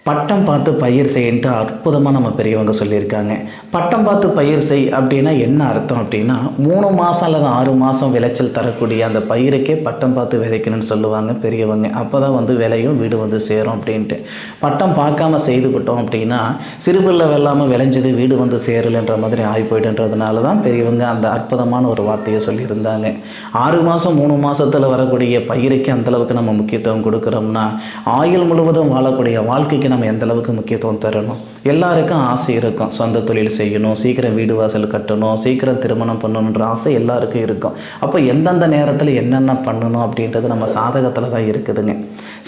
பட்டம் பார்த்து பயிர் செய்யின்ட்டு அற்புதமாக நம்ம பெரியவங்க சொல்லியிருக்காங்க. பட்டம் பார்த்து பயிர் செய் அப்படின்னா என்ன அர்த்தம் அப்படின்னா, 3 மாதம் அல்லது 6 மாதம் விளைச்சல் தரக்கூடிய அந்த பயிருக்கே பட்டம் பார்த்து விதைக்கணும்னு சொல்லுவாங்க பெரியவங்க. அப்போ தான் விளையும் வீடு சேரும் அப்படின்ட்டு. பட்டம் பார்க்காம செய்துக்கிட்டோம் அப்படின்னா சிறுபிள்ளை வெள்ளாமல் விளைஞ்சது வீடு சேரலைன்ற மாதிரி ஆகி போய்டுன்றதுனால தான் பெரியவங்க அந்த அற்புதமான ஒரு வார்த்தையை சொல்லியிருந்தாங்க. 6 மாதம் 3 மாதத்தில் வரக்கூடிய பயிருக்கு அந்தளவுக்கு நம்ம முக்கியத்துவம் கொடுக்குறோம்னா, ஆயுள் முழுவதும் வாழக்கூடிய வாழ்க்கைக்கு நம்ம எந்த அளவுக்கு முக்கியத்துவம் தரணும். எல்லாருக்கும் ஆசை இருக்கும், சொந்த தொழில் செய்யணும், சீக்கிரம் வீடு வாசல் கட்டணும், சீக்கிரம் திருமணம் பண்ணணுன்ற ஆசை எல்லாருக்கும் இருக்கும். அப்போ எந்தெந்த நேரத்தில் என்னென்ன பண்ணணும் அப்படின்றது நம்ம சாதகத்தில் தான் இருக்குதுங்க.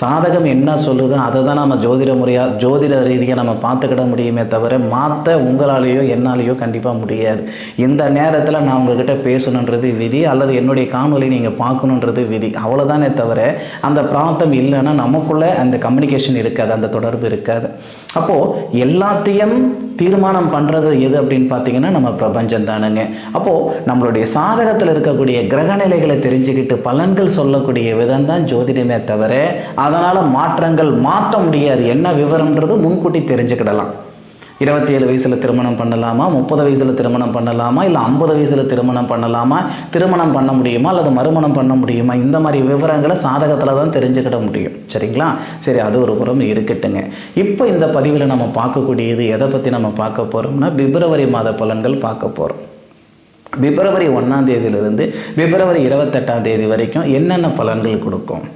சாதகம் என்ன சொல்லுதோ அதை தான் நம்ம ஜோதிட ரீதியாக நம்ம பார்த்துக்கிட முடியுமே தவிர மாற்ற உங்களாலேயோ என்னாலேயோ கண்டிப்பாக முடியாது. இந்த நேரத்தில் நான் உங்ககிட்ட பேசணுன்றது விதி, அல்லது என்னுடைய காணொலி நீங்கள் பார்க்கணுன்றது விதி, அவ்வளோதானே தவிர அந்த பிரார்த்தம் இல்லைன்னா நமக்குள்ளே அந்த கம்யூனிகேஷன் இருக்காது, அந்த தொடர்பு இருக்காது. அப்போது எல்லாத்தையும் தீர்மானம் பண்ணுறது எது அப்படின்னு பார்த்தீங்கன்னா நம்ம பிரபஞ்சம் தானுங்க. அப்போது நம்மளுடைய சாதகத்தில் இருக்கக்கூடிய கிரகநிலைகளை தெரிஞ்சுக்கிட்டு பலன்கள் சொல்லக்கூடிய விதம் தான் ஜோதிடமே தவிர அதனால் மாற்றங்கள் மாற்ற முடியாது. என்ன விவரம்ன்றது முன்கூட்டி தெரிஞ்சுக்கிடலாம். 27 வயசில் திருமணம் பண்ணலாமா, 30 வயசில் திருமணம் பண்ணலாமா, இல்லை 50 வயசில் திருமணம் பண்ணலாமா, திருமணம் பண்ண முடியுமா அல்லது மறுமணம் பண்ண முடியுமா, இந்த மாதிரி விவரங்களை சாதகத்தில் தான் தெரிஞ்சுக்கிட முடியும். சரிங்களா? சரி, அது ஒரு புறம் இருக்கட்டுங்க. இப்போ இந்த பதிவில் நம்ம பார்க்கக்கூடியது எதை பற்றி நம்ம பார்க்க போகிறோம்னா, பிப்ரவரி மாத பலன்கள் பார்க்க போகிறோம். பிப்ரவரி 1ஆம் தேதியிலிருந்து பிப்ரவரி 28ஆம் தேதி வரைக்கும் என்னென்ன பலன்கள் கொடுக்கும்.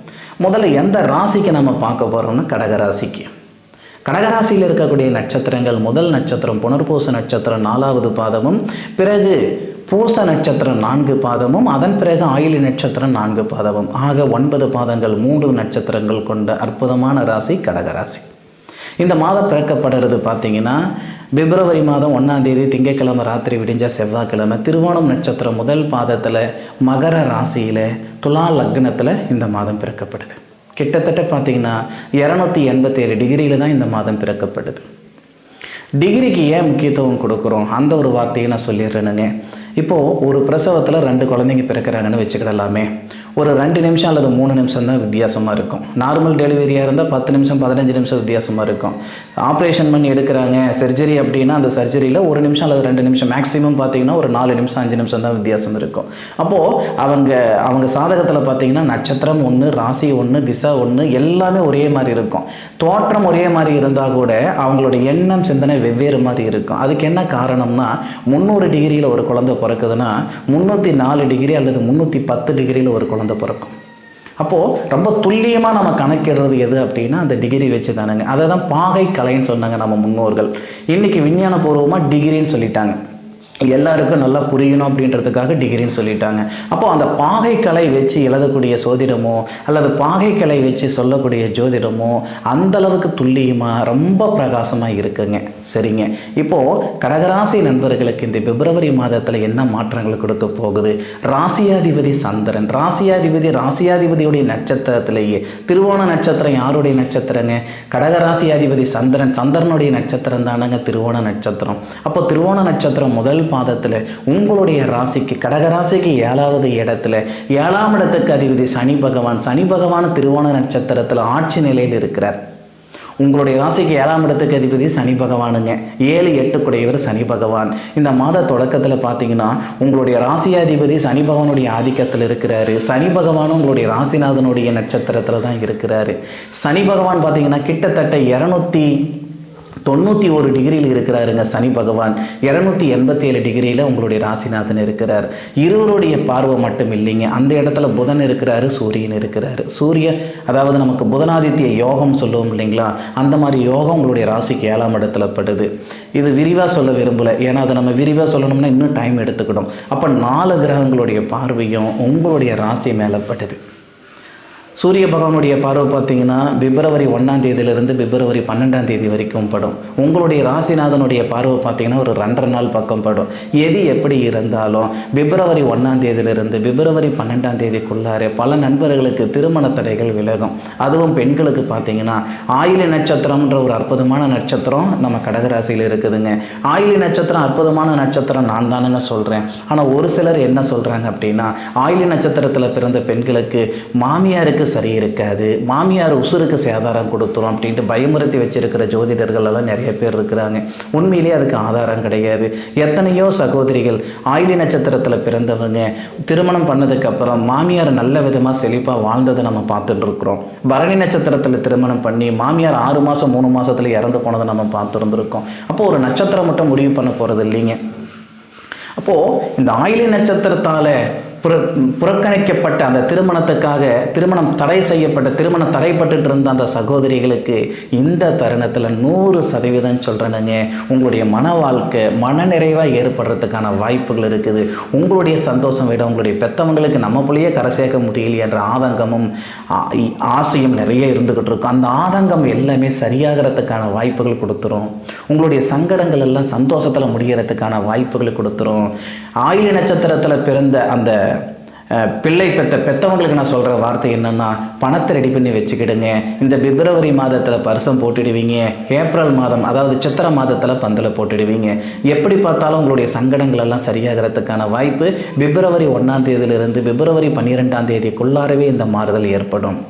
முதல்ல எந்த ராசிக்கு நம்ம பார்க்க போகிறோம்னா கடகராசிக்கு. கடகராசியில் இருக்கக்கூடிய நட்சத்திரங்கள், முதல் நட்சத்திரம் புனர்பூச நட்சத்திரம் 4வது பாதமும், பிறகு பூச நட்சத்திரம் 4 பாதமும், அதன் பிறகு ஆயிலி நட்சத்திரம் 4 பாதமும், ஆக 9 பாதங்கள் 3 நட்சத்திரங்கள் கொண்ட அற்புதமான ராசி கடகராசி. இந்த மாதம் பிறக்கப்படுறது பார்த்தீங்கன்னா பிப்ரவரி மாதம் 1ஆம் தேதி திங்கட்கிழமை ராத்திரி விடிஞ்ச செவ்வாய்க்கிழமை திருவோணம் நட்சத்திரம் முதல் பாதத்தில் மகர ராசியில் துலா லக்னத்தில் இந்த மாதம் பிறக்கப்படுது. கிட்டத்தட்ட பார்த்தீங்கன்னா 287 டிகிரியில் தான் இந்த மாதம் பிறக்கப்படுது. டிகிரிக்கு ஏன் முக்கியத்துவம் கொடுக்குறோம் அந்த ஒரு வார்த்தையை நான் சொல்லிடுறேனுங்க. இப்போது ஒரு பிரசவத்தில் 2 குழந்தைங்க பிறக்கிறாங்கன்னு வச்சுக்கிடலாமே. ஒரு 2 நிமிஷம் அல்லது 3 நிமிஷம் தான் வித்தியாசமாக இருக்கும். நார்மல் டெலிவரியாக இருந்தால் 10 நிமிஷம் 15 நிமிஷம் வித்தியாசமாக இருக்கும். ஆப்ரேஷன் பண்ணி எடுக்கிறாங்க சர்ஜரி அப்படின்னா அந்த சர்ஜரியில் 1 நிமிஷம் அல்லது 2 நிமிஷம், மேக்ஸிமம் பார்த்தீங்கன்னா ஒரு 4 நிமிஷம் 5 நிமிஷம் தான் வித்தியாசம் இருக்கும். அப்போது அவங்க சாதகத்தில் பார்த்தீங்கன்னா நட்சத்திரம் 1, ராசி 1, திசை 1 எல்லாமே ஒரே மாதிரி இருக்கும். தோற்றம் ஒரே மாதிரி இருந்தால் கூட அவங்களுடைய எண்ணம் சிந்தனை வெவ்வேறு மாதிரி இருக்கும். அதுக்கு என்ன காரணம்னா 300 டிகிரியில் ஒரு குழந்தை பிறக்குதுன்னா 304 டிகிரி அல்லது 310 டிகிரியில் ஒரு குழந்தை பிறக்கும். அப்போது ரொம்ப துல்லியமாக நம்ம கணக்கிடுறது எது அப்படின்னா அந்த டிகிரி வச்சு தானுங்க. அதை தான் பாகை கலைன்னு சொன்னாங்க நம்ம முன்னோர்கள். இன்றைக்கி விஞ்ஞானபூர்வமாக டிகிரின்னு சொல்லிட்டாங்க. எல்லாருக்கும் நல்லா புரியணும் அப்படின்றதுக்காக டிகிரின்னு சொல்லிட்டாங்க. அப்போது அந்த பாகைக்கலை வச்சு எழுதக்கூடிய சோதிடமோ அல்லது பாகைக்கலை வச்சு சொல்லக்கூடிய ஜோதிடமோ அந்தளவுக்கு துல்லியமாக ரொம்ப பிரகாசமாக இருக்குங்க. சரிங்க, இப்போது கடகராசி நண்பர்களுக்கு இந்த பிப்ரவரி மாதத்தில் என்ன மாற்றங்கள் கொடுக்க போகுது. ராசியாதிபதி சந்திரன், ராசியாதிபதியுடைய நட்சத்திரத்திலேயே திருவோண நட்சத்திரம் யாருடைய நட்சத்திரங்க? கடகராசியாதிபதி சந்திரன், சந்திரனுடைய நட்சத்திரம் தானங்க திருவோண நட்சத்திரம். அப்போ திருவோண நட்சத்திரம் முதல் பாதத்தில் உங்களுடைய ராசிக்கு கடகராசிக்கு 7வது இடத்துல 7ஆம் இடத்துக்கு அதிபதி சனி பகவான் திருவோண நட்சத்திரத்தில் ஆட்சி நிலையில் இருக்கிறார். உங்களுடைய ராசிக்கு 7ஆம் இடத்துக்கு அதிபதி சனி பகவானுங்க. 7, 8 குடையவர் சனி பகவான். இந்த மாத தொடக்கத்தில் பார்த்தீங்கன்னா உங்களுடைய ராசியாதிபதி சனி பகவானுடைய ஆதிக்கத்தில் இருக்கிறாரு. சனி பகவானும் உங்களுடைய ராசிநாதனுடைய நட்சத்திரத்தில் தான் இருக்கிறாரு. சனி பகவான் பார்த்தீங்கன்னா கிட்டத்தட்ட 291 டிகிரியில் இருக்கிறாருங்க சனி பகவான். 287 டிகிரியில் உங்களுடைய ராசிநாதன் இருக்கிறார். இருவருடைய பார்வை மட்டும் இல்லைங்க, அந்த இடத்துல புதன் இருக்கிறாரு, சூரியன் இருக்கிறாரு. அதாவது நமக்கு புதனாதித்ய யோகம் சொல்லுவோம் இல்லைங்களா, அந்த மாதிரி யோகம் உங்களுடைய ராசிக்கு 7ஆம் இடத்துல படுது. இது விரிவாக சொல்ல விரும்பலை, ஏன்னா அதை நம்ம விரிவாக சொல்லணும்னா இன்னும் டைம் எடுத்துக்கிடும். அப்போ 4 கிரகங்களுடைய பார்வையும் உங்களுடைய ராசி மேலே படுது. சூரிய பகவானுடைய பார்வை பார்த்தீங்கன்னா பிப்ரவரி 1ஆம் தேதியிலிருந்து பிப்ரவரி 12ஆம் தேதி வரைக்கும் படும். உங்களுடைய ராசிநாதனுடைய பார்வை பார்த்தீங்கன்னா ஒரு 2.5 நாள் பக்கம் படும். எது எப்படி இருந்தாலும் பிப்ரவரி 1ஆம் தேதியிலிருந்து பிப்ரவரி 12ஆம் தேதிக்குள்ளார பல நண்பர்களுக்கு திருமண தடைகள் விலகும். அதுவும் பெண்களுக்கு பார்த்தீங்கன்னா ஆயிலி நட்சத்திரம்ன்ற ஒரு அற்புதமான நட்சத்திரம் நம்ம கடகராசியில் இருக்குதுங்க. ஆயிலி நட்சத்திரம் அற்புதமான நட்சத்திரம் நான் தானுங்க சொல்கிறேன். ஆனால் ஒரு சிலர் என்ன சொல்கிறாங்க அப்படின்னா ஆயிலி நட்சத்திரத்தில் பிறந்த பெண்களுக்கு மாமியாருக்கு சரி இருக்காது, மாமியார் உசுருக்கு சேதாரம் கொடுத்துரும் அப்படின்ட்டு பயமுறுத்தி வச்சிருக்கிற ஜோதிடர்கள் எல்லாம் நிறைய பேர் இருக்கிறாங்க. உண்மையிலேயே அதுக்கு ஆதாரம் கிடையாது. எத்தனையோ சகோதரிகள் ஆயிலி நட்சத்திரத்தில் பிறந்தவங்க திருமணம் பண்ணதுக்கப்புறம் மாமியார் நல்ல விதமாக செழிப்பாக வாழ்ந்ததை நம்ம பார்த்துட்டு இருக்கிறோம். பரணி நட்சத்திரத்தில் திருமணம் பண்ணி மாமியார் 6 மாதம் 3 மாதத்தில் இறந்து போனதை நம்ம பார்த்துருந்துருக்கோம். அப்போது ஒரு நட்சத்திரம் மட்டும் முடிவு பண்ண போகிறது இல்லைங்க. அப்போது இந்த ஆயிலி நட்சத்திரத்தால் புறக்கணிக்கப்பட்ட அந்த திருமணத்துக்காக திருமணம் தடைப்பட்டு இருந்த அந்த சகோதரிகளுக்கு இந்த தருணத்தில் 100% சொல்கிறேனுங்க, உங்களுடைய மன வாழ்க்கை மனநிறைவாக ஏற்படுறதுக்கான வாய்ப்புகள் இருக்குது. உங்களுடைய சந்தோஷம் விட உங்களுடைய பெற்றவங்களுக்கு நம்ம பிள்ளையே கரை சேர்க்க முடியலையே என்ற ஆதங்கமும் ஆசையும் நிறைய இருந்துக்கிட்டு இருக்கும். அந்த ஆதங்கம் எல்லாமே சரியாகிறதுக்கான வாய்ப்புகள் கொடுத்துரும். உங்களுடைய சங்கடங்கள் எல்லாம் சந்தோஷத்தில் முடிகிறதுக்கான வாய்ப்புகள் கொடுத்துரும். ஆயிலி நட்சத்திரத்தில் பிறந்த அந்த பெற்றவங்களுக்கு நான் சொல்கிற வார்த்தை என்னென்னா, பணத்தை ரெடி பண்ணி வச்சுக்கிடுங்க. இந்த பிப்ரவரி மாதத்தில் பரிசம் போட்டுடுவீங்க, ஏப்ரல் மாதம் அதாவது சித்திரை மாதத்தில் பந்தலை போட்டுடுவீங்க. எப்படி பார்த்தாலும் உங்களுடைய சங்கடங்கள் எல்லாம் சரியாகிறதுக்கான வாய்ப்பு பிப்ரவரி 1ஆம் தேதியிலிருந்து பிப்ரவரி 12ஆம் தேதிக்குள்ளாரவே இந்த மாறுதல் ஏற்படும்.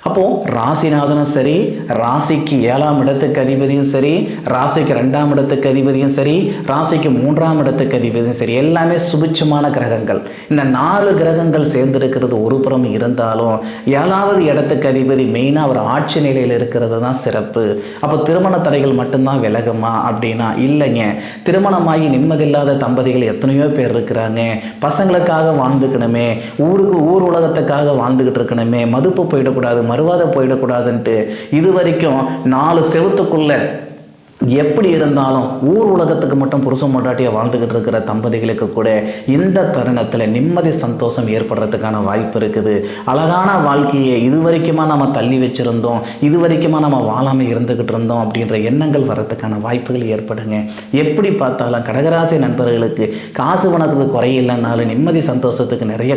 அப்போது ராசிநாதனும் சரி, ராசிக்கு 7ஆம் இடத்துக்கு அதிபதியும் சரி, ராசிக்கு 2ஆம் இடத்துக்கு அதிபதியும் சரி, ராசிக்கு 3ஆம் இடத்துக்கு அதிபதியும் சரி, எல்லாமே சுபிட்சமான கிரகங்கள். இந்த 4 கிரகங்கள் சேர்ந்திருக்கிறது ஒரு புறம் இருந்தாலும் 7ஆவது இடத்துக்கு அதிபதி மெயினாக அவர் ஆட்சி நிலையில் இருக்கிறது தான் சிறப்பு. அப்போ திருமண தடைகள் மட்டும்தான் விலகுமா அப்படின்னா இல்லைங்க. திருமணமாகி நிம்மதியில்லாத தம்பதிகள் எத்தனையோ பேர் இருக்கிறாங்க. பசங்களுக்காக வாழ்ந்துக்கணுமே, ஊர் உலகத்துக்காக வாழ்ந்துக்கிட்டு இருக்கணுமே, மதுப்பு போயிடக்கூடாது, மறுவாத போயிடக்கூடாதுன்ட்டு இது வரைக்கும் 4 செவத்துக்குள்ள எப்படி இருந்தாலும் ஊர் உலகத்துக்கு மட்டும் புருஷன் பொண்டாட்டியாக வாழ்ந்துக்கிட்டு இருக்கிற தம்பதிகளுக்கு கூட இந்த தருணத்தில் நிம்மதி சந்தோஷம் ஏற்படுறதுக்கான வாய்ப்பு இருக்குது. அழகான வாழ்க்கையை இது வரைக்குமா நம்ம தள்ளி வச்சுருந்தோம், இது வரைக்குமா நம்ம வாழாமல் இருந்துக்கிட்டு இருந்தோம் அப்படின்ற எண்ணங்கள் வர்றதுக்கான வாய்ப்புகள் ஏற்படுங்க. எப்படி பார்த்தாலும் கடகராசி நண்பர்களுக்கு காசு பணத்துக்கு குறையில்லைனாலும் நிம்மதி சந்தோஷத்துக்கு நிறைய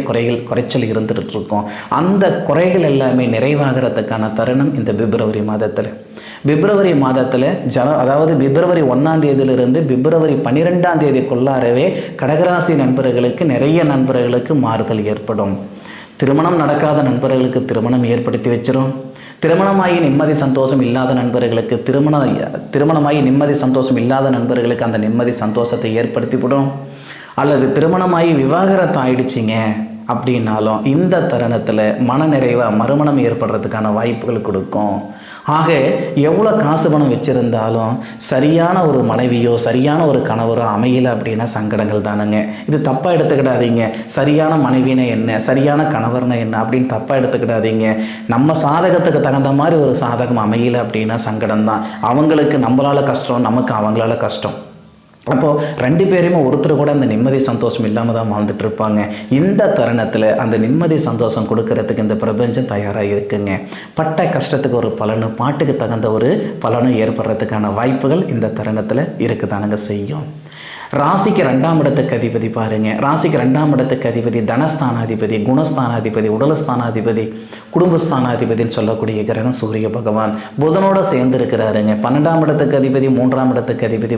குறைச்சல் இருந்துகிட்டு இருக்கோம். அந்த குறைகள் எல்லாமே நிறைவாகிறதுக்கான தருணம் இந்த பிப்ரவரி மாதத்தில். பிப்ரவரி மாதத்தில் அதாவது பிப்ரவரி 1ஆம் தேதியிலிருந்து பிப்ரவரி 12ஆம் தேதிக்குள்ளாரவே கடகராசி நண்பர்களுக்கு நிறைய நண்பர்களுக்கு மாறுதல் ஏற்படும். திருமணம் நடக்காத நண்பர்களுக்கு திருமணம் ஏற்படுத்தி வச்சிரும். திருமணமாகி நிம்மதி சந்தோஷம் இல்லாத நண்பர்களுக்கு திருமணமாகி நிம்மதி சந்தோஷம் இல்லாத நண்பர்களுக்கு அந்த நிம்மதி சந்தோஷத்தை ஏற்படுத்திவிடும். அல்லது திருமணமாகி விவாகரத்து ஆயிடுச்சிங்க அப்படின்னாலும் இந்த தருணத்தில் மனநிறைவாக மறுமணம் ஏற்படுறதுக்கான வாய்ப்புகள் கொடுக்கும். ஆக எவ்வளோ காசு பணம் வச்சுருந்தாலும் சரியான ஒரு மனைவியோ சரியான ஒரு கணவரோ அமையலை அப்படின்னா சங்கடங்கள் தானுங்க. இது தப்பாக எடுத்துக்கிடாதீங்க. சரியான மனைவினா என்ன, சரியான கணவர்னா என்ன அப்படின்னு தப்பாக எடுத்துக்கிடாதீங்க. நம்ம சாதகத்துக்கு தகுந்த மாதிரி ஒரு சாதகம் அமையலை அப்படின்னா சங்கடம் தான். அவங்களுக்கு நம்மளால் கஷ்டம், நமக்கு அவங்களால கஷ்டம். அப்போது 2 பேருமே ஒருத்தர் கூட அந்த நிம்மதி சந்தோஷம் இல்லாமல் தான் வாழ்ந்துட்டு இருப்பாங்க. இந்த தருணத்தில் அந்த நிம்மதி சந்தோஷம் கொடுக்கறதுக்கு இந்த பிரபஞ்சம் தயாராக இருக்குங்க. பட்ட கஷ்டத்துக்கு ஒரு பலனும் பாட்டுக்கு தகுந்த ஒரு பலனும் ஏற்படுறதுக்கான வாய்ப்புகள் இந்த தருணத்தில் இருக்குதானுங்க செய்யும். ராசிக்கு 2ஆம் இடத்துக்கு அதிபதி பாருங்க. ராசிக்கு 2ஆம் இடத்துக்கு அதிபதி தனஸ்தானாதிபதி, குணஸ்தானாதிபதி, உடல்ஸ்தானாதிபதி, குடும்பஸ்தானாதிபதினு சொல்லக்கூடிய கிரகம் சூரிய பகவான் புதனோட சேர்ந்து இருக்கிறாருங்க. 12ஆம் இடத்துக்கு அதிபதி, 3ஆம் இடத்துக்கு அதிபதி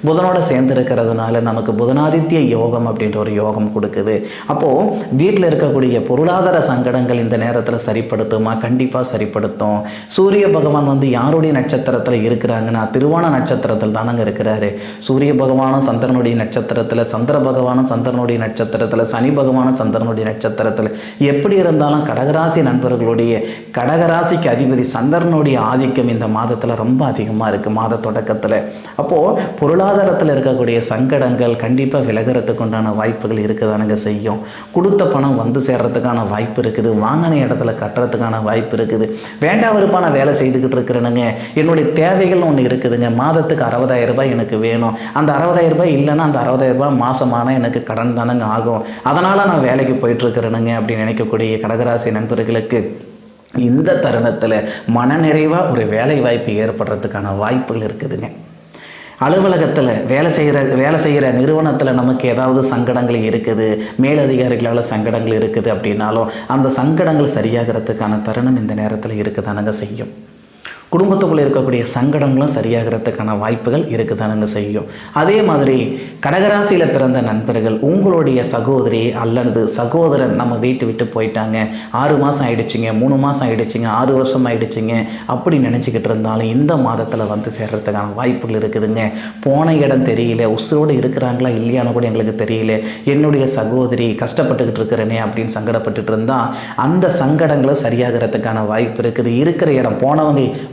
புதனோட சேர்ந்து இருக்கிறதுனால நமக்கு புதனாதித்ய யோகம் அப்படின்ற ஒரு யோகம் கொடுக்குது. அப்போது வீட்டில் இருக்கக்கூடிய பொருளாதார சங்கடங்கள் இந்த நேரத்தில் சரிப்படுத்துமா? கண்டிப்பாக சரிப்படுத்தும். சூரிய பகவான் யாருடைய நட்சத்திரத்தில் இருக்கிறாங்கன்னா திருவோண நட்சத்திரத்தில் தானங்க இருக்கிறாரு. சூரிய பகவானும் சந்திரனுடைய நட்சத்திரத்தில், சந்திர பகவானும் சந்திரனுடைய நட்சத்திரத்தில், சனி பகவானும் சந்திரனுடைய நட்சத்திரத்தில். எப்படி இருந்தாலும் கடகராசி நண்பர்களுடைய கடகராசிக்கு அதிபதி சந்திரனுடைய ஆதிக்கம் இந்த மாதத்தில் ரொம்ப அதிகமாக இருக்குது, மாத தொடக்கத்தில். அப்போது பொருளாதாரத்தில் இருக்கக்கூடிய சங்கடங்கள் கண்டிப்பாக விலகிறதுக்கு உண்டான வாய்ப்புகள் இருக்குதானுங்க செய்யும். கொடுத்த பணம் வந்து சேர்றதுக்கான வாய்ப்பு இருக்குது. வாங்கின இடத்துல கட்டுறதுக்கான வாய்ப்பு இருக்குது. வேண்டாம் விருப்பான வேலை செய்துக்கிட்டு இருக்கிறேனுங்க, என்னுடைய தேவைகள் ஒன்று இருக்குதுங்க, மாதத்துக்கு 60,000 ரூபாய் எனக்கு வேணும், அந்த 60,000 ரூபாய் இல்லைன்னா அந்த 60,000 ரூபாய் மாதமான எனக்கு கடன் தானங்க ஆகும், அதனால் நான் வேலைக்கு போயிட்டுருக்கிறேனுங்க அப்படின்னு நினைக்கக்கூடிய கடகராசி நண்பர்களுக்கு இந்த தருணத்தில் மனநிறைவாக ஒரு வேலை வாய்ப்பு ஏற்படுறதுக்கான வாய்ப்புகள் இருக்குதுங்க. அலுவலகத்தில் வேலை செய்கிற நிறுவனத்தில் நமக்கு ஏதாவது சங்கடங்கள் இருக்குது, மேலதிகாரிகளால் சங்கடங்கள் இருக்குது அப்படின்னாலும் அந்த சங்கடங்கள் சரியாகிறதுக்கான தருணம் இந்த நேரத்தில் இருக்குதானங்க செய்யும். குடும்பத்துக்குள்ளே இருக்கக்கூடிய சங்கடங்களும் சரியாகிறதுக்கான வாய்ப்புகள் இருக்குதானுங்க செய்யும். அதே மாதிரி கடகராசியில் பிறந்த நண்பர்கள், உங்களுடைய சகோதரி அல்லது சகோதரன் நம்ம வீட்டு விட்டு போயிட்டாங்க, 6 மாதம் ஆயிடுச்சுங்க, 3 மாதம் ஆயிடுச்சுங்க, 6 வருஷம் ஆயிடுச்சுங்க அப்படி நினச்சிக்கிட்டு இருந்தாலும் இந்த மாதத்தில் வந்து சேர்றதுக்கான வாய்ப்புகள் இருக்குதுங்க. போன இடம் தெரியல, உசுரோடு இருக்கிறாங்களா இல்லையான்னு கூட எங்களுக்கு தெரியல, என்னுடைய சகோதரி கஷ்டப்பட்டுக்கிட்டு இருக்கிறேனே அப்படின்னு சங்கடப்பட்டுட்டு இருந்தால் அந்த சங்கடங்களும் சரியாகிறதுக்கான வாய்ப்பு இருக்குது. இருக்கிற இடம்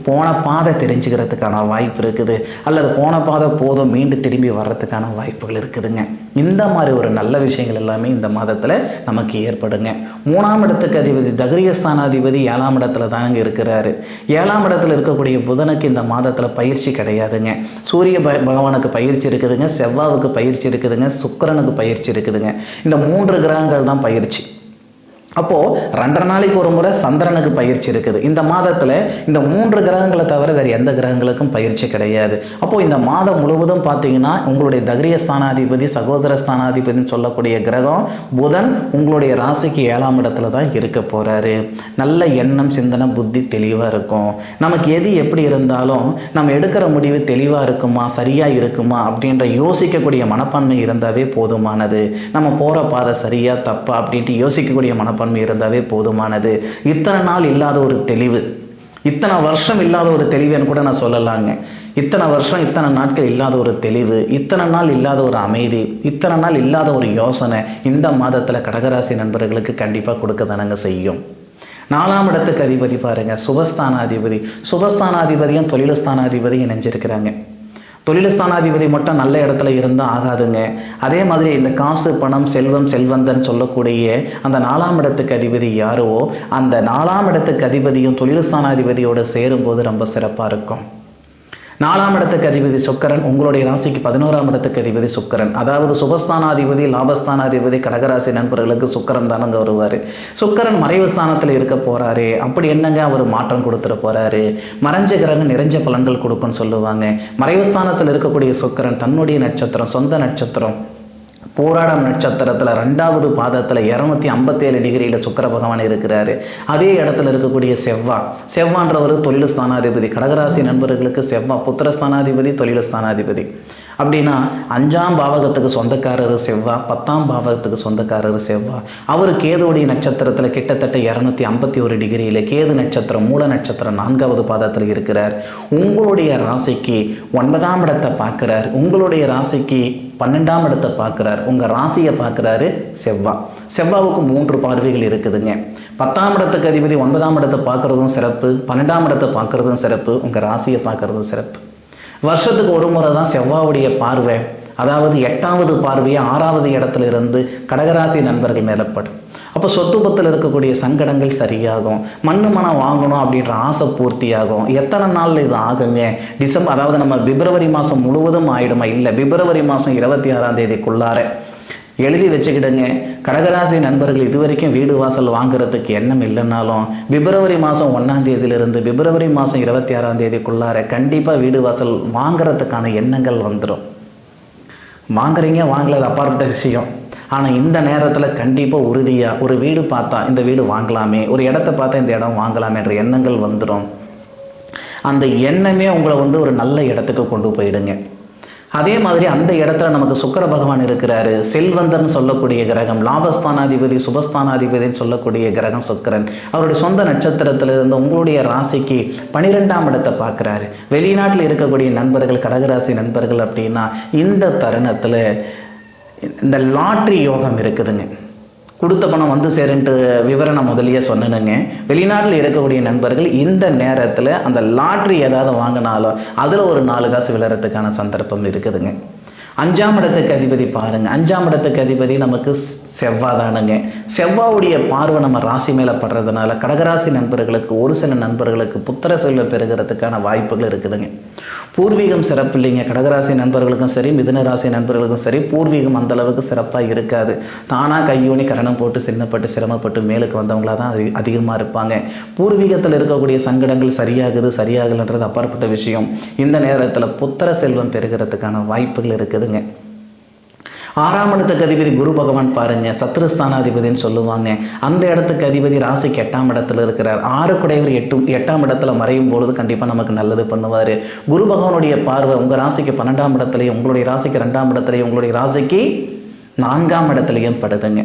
போன பாதை தெரிஞ்சுக்கிறதுக்கான வாய்ப்பு இருக்குது, அல்லது போன பாதை போதும் மீண்டும் திரும்பி வர்றதுக்கான வாய்ப்புகள் இருக்குதுங்க. இந்த மாதிரி ஒரு நல்ல விஷயங்கள் எல்லாமே இந்த மாதத்தில் நமக்கு ஏற்படுங்க. 3ஆம் இடத்துக்கு அதிபதி தக்ரியஸ்தானாதிபதி 7ஆம் இடத்துல தாங்க இருக்கிறாரு. 7ஆம் இடத்துல இருக்கக்கூடிய புதனுக்கு இந்த மாதத்தில் பயிற்சி கிடையாதுங்க. சூரிய பகவானுக்கு பயிற்சி இருக்குதுங்க, செவ்வாவுக்கு பயிற்சி இருக்குதுங்க, சுக்கிரனுக்கு பயிற்சி இருக்குதுங்க. இந்த 3 கிரகங்கள் தான் பயிற்சி. அப்போது 2.5 நாளைக்கு ஒரு முறை சந்திரனுக்கு பயிற்சி இருக்குது. இந்த மாதத்தில் இந்த 3 கிரகங்களை தவிர வேறு எந்த கிரகங்களுக்கும் பயிற்சி கிடையாது. அப்போது இந்த மாதம் முழுவதும் பார்த்தீங்கன்னா உங்களுடைய தக்ரிய ஸ்தானாதிபதி சகோதர ஸ்தானாதிபதினு சொல்லக்கூடிய கிரகம் புதன் உங்களுடைய ராசிக்கு 7ஆம் இடத்துல தான் இருக்க போகிறாரு. நல்ல எண்ணம் சிந்தனை புத்தி தெளிவாக இருக்கும். நமக்கு எது எப்படி இருந்தாலும் நம்ம எடுக்கிற முடிவு தெளிவாக இருக்குமா சரியாக இருக்குமா அப்படின்ற யோசிக்கக்கூடிய மனப்பான்மை இருந்தாவே போதுமானது. நம்ம போகிற பாதை சரியா தப்பா அப்படின்ட்டு யோசிக்கக்கூடிய மனப்பான்மை இருந்தாவே போதுமானது. இத்தனை நாள் இல்லாத ஒரு தெளிவு, இத்தனை வருஷம் இல்லாத ஒரு தெளிவுன்னு கூட நான் சொல்லலாங்க. இத்தனை வருஷம் இத்தனை நாட்கள் இல்லாத ஒரு தெளிவு, இத்தனை நாள் இல்லாத ஒரு அமைதி, இத்தனை நாள் இல்லாத ஒரு யோசனை இந்த மாதத்தில் கடகராசி நண்பர்களுக்கு கண்டிப்பாக கொடுக்க தானங்க செய்யும். 4ஆம் இடத்துக்கு அதிபதி பாருங்க சுபஸ்தானாதிபதியும் தொழில்ஸ்தானாதிபதியும் இணைஞ்சிருக்கிறாங்க. தொழில்ஸ்தானாதிபதி மட்டும் நல்ல இடத்துல இருந்தால் ஆகாதுங்க. அதே மாதிரி இந்த காசு பணம் செல்வம் செல்வந்தன் சொல்லக்கூடிய அந்த 4ஆம் இடத்துக்கு அதிபதி யாரோ அந்த 4ஆம் இடத்துக்கு அதிபதியும் தொழில்ஸ்தானாதிபதியோடு சேரும்போது ரொம்ப சிறப்பாக இருக்கும். 4ஆம் இடத்துக்கு அதிபதி சுக்கிரன், உங்களுடைய ராசிக்கு 11ஆம் இடத்துக்கு அதிபதி சுக்கிரன். அதாவது சுபஸ்தானாதிபதி லாபஸ்தானாதிபதி கடகராசி நண்பர்களுக்கு சுக்கிரன் தானங்க வருவார். சுக்கிரன் மறைவு ஸ்தானத்தில் இருக்க போகிறாரு. அப்படி என்னங்க அவர் மாற்றம் கொடுத்துட போகிறாரு. மறைஞ்ச கிரகம் நிறைஞ்ச பலன்கள் கொடுக்குன்னு சொல்லுவாங்க. மறைவு ஸ்தானத்தில் இருக்கக்கூடிய சுக்கிரன் தன்னுடைய நட்சத்திரம் சொந்த நட்சத்திரம் போராடம் நட்சத்திரத்தில் 2வது பாதத்தில் 257 டிகிரியில் சுக்கிர பகவான் இருக்கிறாரு. அதே இடத்துல இருக்கக்கூடிய செவ்வான்றவர் தொழில் ஸ்தானாதிபதி. கடகராசி நண்பர்களுக்கு செவ்வா புத்திரஸ்தானாதிபதி தொழில் ஸ்தானாதிபதி. அப்படின்னா 5ஆம் பாவகத்துக்கு சொந்தக்காரர் செவ்வா, 10ஆம் பாவகத்துக்கு சொந்தக்காரர் செவ்வா. அவர் கேதுவுடைய நட்சத்திரத்தில் கிட்டத்தட்ட 251 டிகிரியில் கேது நட்சத்திரம் மூல நட்சத்திரம் 4வது பாதத்தில் இருக்கிறார். உங்களுடைய ராசிக்கு 9ஆம் இடத்தை பார்க்குறார். உங்களுடைய ராசிக்கு 12ஆம் இடத்தை பார்க்குறார். உங்கள் ராசியை பார்க்குறாரு செவ்வாவுக்கு 3 பார்வைகள் இருக்குதுங்க. 10ஆம் இடத்துக்கு அதிபதி 9ஆம் இடத்தை பார்க்குறதும் சிறப்பு, 12ஆம் இடத்தை பார்க்குறதும் சிறப்பு, உங்கள் ராசியை பார்க்குறதும் சிறப்பு. வருஷத்துக்கு ஒரு முறை தான் செவ்வாவுடைய பார்வை, அதாவது 8வது பார்வையை 6வது இடத்துல இருந்து கடகராசி நண்பர்கள் மேலப்படும். அப்போ சொத்து பத்தில் இருக்கக்கூடிய சங்கடங்கள் சரியாகும். மனம் வாங்கணும் அப்படின்ற ஆசை பூர்த்தியாகும். எத்தனை நாளில் இது ஆகுங்க? அதாவது நம்ம பிப்ரவரி மாதம் முழுவதும் ஆகிடுமா? இல்லை, பிப்ரவரி மாதம் 26ஆம் தேதிக்குள்ளார எழுதி வச்சுக்கிடுங்க. கடகராசி நண்பர்கள் இது வரைக்கும் வீடு வாசல் வாங்குறதுக்கு எண்ணம் இல்லைன்னாலும் பிப்ரவரி மாதம் 1ஆம் தேதியிலிருந்து பிப்ரவரி மாதம் 26ஆம் தேதிக்குள்ளார கண்டிப்பாக வீடு வாசல் வாங்குறதுக்கான எண்ணங்கள் வந்துடும். வாங்குறீங்க வாங்கலது அப்பாற்பட்ட விஷயம். ஆனால் இந்த நேரத்தில் கண்டிப்பாக உறுதியாக ஒரு வீடு பார்த்தா இந்த வீடு வாங்கலாமே, ஒரு இடத்த பார்த்தா இந்த இடம் வாங்கலாமேன்ற எண்ணங்கள் வந்துடும். அந்த எண்ணமே உங்களை ஒரு நல்ல இடத்துக்கு கொண்டு போயிடுங்க. அதே மாதிரி அந்த இடத்துல நமக்கு சுக்கிர பகவான் இருக்கிறாரு. செல்வந்தர்னு சொல்லக்கூடிய கிரகம், லாபஸ்தானாதிபதி சுபஸ்தானாதிபதினு சொல்லக்கூடிய கிரகம் சுக்கிரன். அவருடைய சொந்த நட்சத்திரத்திலிருந்து உங்களுடைய ராசிக்கு 12ஆம் இடத்தை பார்க்குறாரு. வெளிநாட்டில் இருக்கக்கூடிய நண்பர்கள் கடகராசி நண்பர்கள் அப்படின்னா இந்த தருணத்தில் இந்த லாட்ரி யோகம் இருக்குதுங்க. கொடுத்த பணம் வந்து சேருன்ட்டு விவரம் முதலியே சொன்னனுங்க. வெளிநாட்டில் இருக்கக்கூடிய நண்பர்கள் இந்த நேரத்தில் அந்த லாட்ரி ஏதாவது வாங்கினாலும் அதில் ஒரு 4 காசு விழுறதுக்கான சந்தர்ப்பம் இருக்குதுங்க. 5ஆம் இடத்துக்கு அதிபதி பாருங்கள். 5ஆம் இடத்துக்கு அதிபதி நமக்கு செவ்வாதானுங்க. செவ்வாவுடைய பார்வை நம்ம ராசி மேலே படுறதுனால கடகராசி நண்பர்களுக்கு ஒரு சில நண்பர்களுக்கு புத்திர செல்வம் பெறுகிறதுக்கான வாய்ப்புகள் இருக்குதுங்க. பூர்வீகம் சிறப்பு இல்லைங்க. கடகராசி நண்பர்களுக்கும் சரி மிதுன ராசி நண்பர்களுக்கும் சரி பூர்வீகம் அந்தளவுக்கு சிறப்பாக இருக்காது. தானாக கையோனி கரணம் போட்டு சின்னப்பட்டு சிரமப்பட்டு மேலுக்கு வந்தவங்களாக தான் அதிகமாக இருப்பாங்க. பூர்வீகத்தில் இருக்கக்கூடிய சங்கடங்கள் சரியாகலைன்றது அப்பாற்பட்ட விஷயம். இந்த நேரத்தில் புத்திர செல்வம் பெறுகிறதுக்கான வாய்ப்புகள் இருக்குதுங்க. 6ஆம் இடத்துக்கு அதிபதி குரு பகவான் பாருங்க, சத்ருஸ்தானாதிபதினு சொல்லுவாங்க. அந்த இடத்துக்கு அதிபதி ராசிக்கு 8ஆம் இடத்துல இருக்கிறார். 6 குடையவர் 8ஆம் இடத்துல மறையும் பொழுது கண்டிப்பாக நமக்கு நல்லது பண்ணுவார். குரு பகவானுடைய பார்வை உங்கள் ராசிக்கு 12ஆம் இடத்துலையும், உங்களுடைய ராசிக்கு 2ஆம் இடத்துலையும், உங்களுடைய ராசிக்கு 4ஆம் இடத்துலையும் படுதுங்க.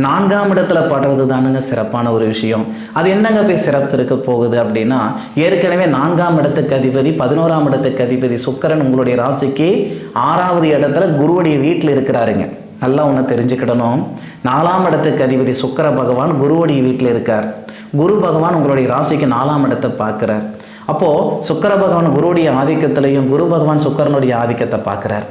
4ஆம் இடத்துல படுறது தானுங்க சிறப்பான ஒரு விஷயம். அது என்னங்க போய் சிறப்பு இருக்க போகுது அப்படின்னா, ஏற்கனவே 4ஆம் இடத்துக்கு அதிபதி 11ஆம் இடத்துக்கு அதிபதி சுக்கிரன் உங்களுடைய ராசிக்கு 6வது இடத்துல குருவுடைய வீட்டில் இருக்கிறாருங்க. நல்லா ஒன்று தெரிஞ்சுக்கிடணும். 4ஆம் இடத்துக்கு அதிபதி சுக்கிர பகவான் குருவுடைய வீட்டில் இருக்கார். குரு பகவான் உங்களுடைய ராசிக்கு 4ஆம் இடத்தை பார்க்குறார். அப்போது சுக்கிர பகவான் குருவுடைய ஆதிக்கத்திலையும், குரு பகவான் சுக்கிரனுடைய ஆதிக்கத்தை பார்க்குறார்.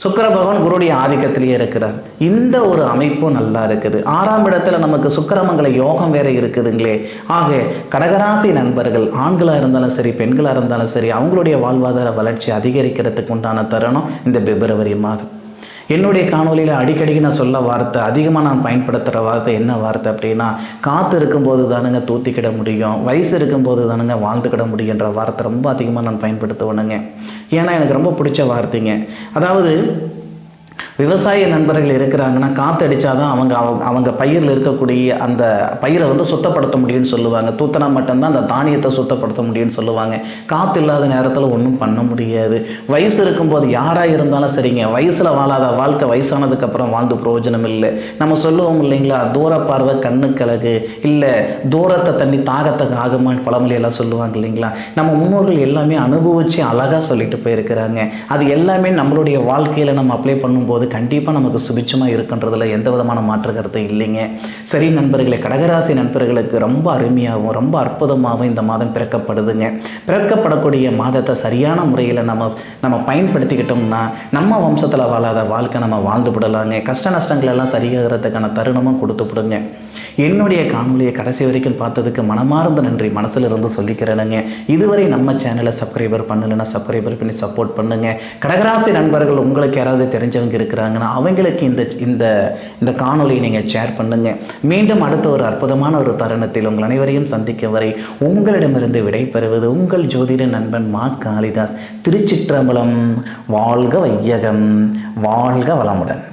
சுக்கிர பகவான் குருடைய ஆதிக்கத்திலேயே இருக்கிறார். இந்த ஒரு அமைப்பும் நல்லா இருக்குது. 6ஆம் இடத்துல நமக்கு சுக்கிரமங்கல யோகம் வேற இருக்குதுங்களே. ஆக கடகராசி நண்பர்கள் ஆண்களாக இருந்தாலும் சரி, பெண்களாக இருந்தாலும் சரி, அவங்களுடைய வாழ்வாதார வளர்ச்சி அதிகரிக்கிறதுக்கு உண்டான தருணம் இந்த பிப்ரவரி மாதம். என்னுடைய காணொலியில் அடிக்கடிக்கு நான் சொல்ல வார்த்தை, அதிகமாக நான் பயன்படுத்துகிற வார்த்தை என்ன வார்த்தை அப்படின்னா, காற்று இருக்கும்போது தானுங்க தூத்திக்கிட முடியும், வயசு இருக்கும்போது தானுங்க வாழ்ந்துக்கிட முடியுன்ற வார்த்தை ரொம்ப அதிகமாக நான் பயன்படுத்துவேனுங்க. ஏன்னா எனக்கு ரொம்ப பிடிச்ச வார்த்தைங்க. அதாவது விவசாய நண்பர்கள் இருக்கிறாங்கன்னா, காற்று அடித்தாதான் அவங்க பயிரில் இருக்கக்கூடிய அந்த பயிரை சுத்தப்படுத்த முடியும்னு சொல்லுவாங்க. தூத்தினா மட்டும்தான் அந்த தானியத்தை சுத்தப்படுத்த முடியும்னு சொல்லுவாங்க. காற்று இல்லாத நேரத்தில் ஒன்றும் பண்ண முடியாது. வயசு இருக்கும்போது யாராக இருந்தாலும் சரிங்க, வயசில் வாழாத வாழ்க்கை வயசானதுக்கப்புறம் வாழ்ந்து பிரயோஜனம் இல்லை. நம்ம சொல்லுவோம் இல்லைங்களா, தூர பார்வை கண்ணுக்கழகு, இல்லை தூரத்தை தண்ணி தாகத்தை ஆகுமான்னு பழமொழியெல்லாம் சொல்லுவாங்க இல்லைங்களா. நம்ம முன்னோர்கள் எல்லாமே அனுபவித்து அழகாக சொல்லிட்டு போயிருக்கிறாங்க. அது எல்லாமே நம்மளுடைய வாழ்க்கையில் நம்ம அப்ளை பண்ணும்போது கண்டிப்பாக நமக்கு சுபிட்சமாக இருக்குன்றதுல எந்த விதமான மாற்று கருத்து இல்லைங்க. சரி நண்பர்களே, கடகராசி நண்பர்களுக்கு ரொம்ப அருமையாகவும் ரொம்ப அற்புதமாகவும் இந்த மாதம் பிறக்கப்படுதுங்க. பிறக்கப்படக்கூடிய மாதத்தை சரியான முறையில் நம்ம பயன்படுத்திக்கிட்டோம்னா நம்ம வம்சத்தில் வாழாத வாழ்க்கை நம்ம வாழ்ந்து விடலாங்க. கஷ்ட நஷ்டங்கள் எல்லாம் சரியாகிறதுக்கான தருணமும் கொடுத்து விடுங்க. என்னுடைய காணொலியை கடைசி வரைக்கும் பார்த்ததுக்கு மனமார்ந்த நன்றி மனசில் இருந்து சொல்லிக்கிறேனுங்க. இதுவரை நம்ம சேனலை சப்ஸ்கிரைபர் பண்ணலைன்னா சப்ஸ்கிரைபர் பண்ணி சப்போர்ட் பண்ணுங்கள். கடகராசி நண்பர்கள் உங்களுக்கு யாராவது தெரிஞ்சவங்க இருக்கிறாங்கன்னா அவங்களுக்கு இந்த காணொலியை நீங்கள் ஷேர் பண்ணுங்கள். மீண்டும் அடுத்த ஒரு அற்புதமான ஒரு தருணத்தில் உங்கள் அனைவரையும் சந்திக்கும் வரை உங்களிடமிருந்து விடைபெறுவது உங்கள் ஜோதிட நண்பன் மா காளிதாஸ். திருச்சிற்றம்பலம். வாழ்க வையகம், வாழ்க வளமுடன்.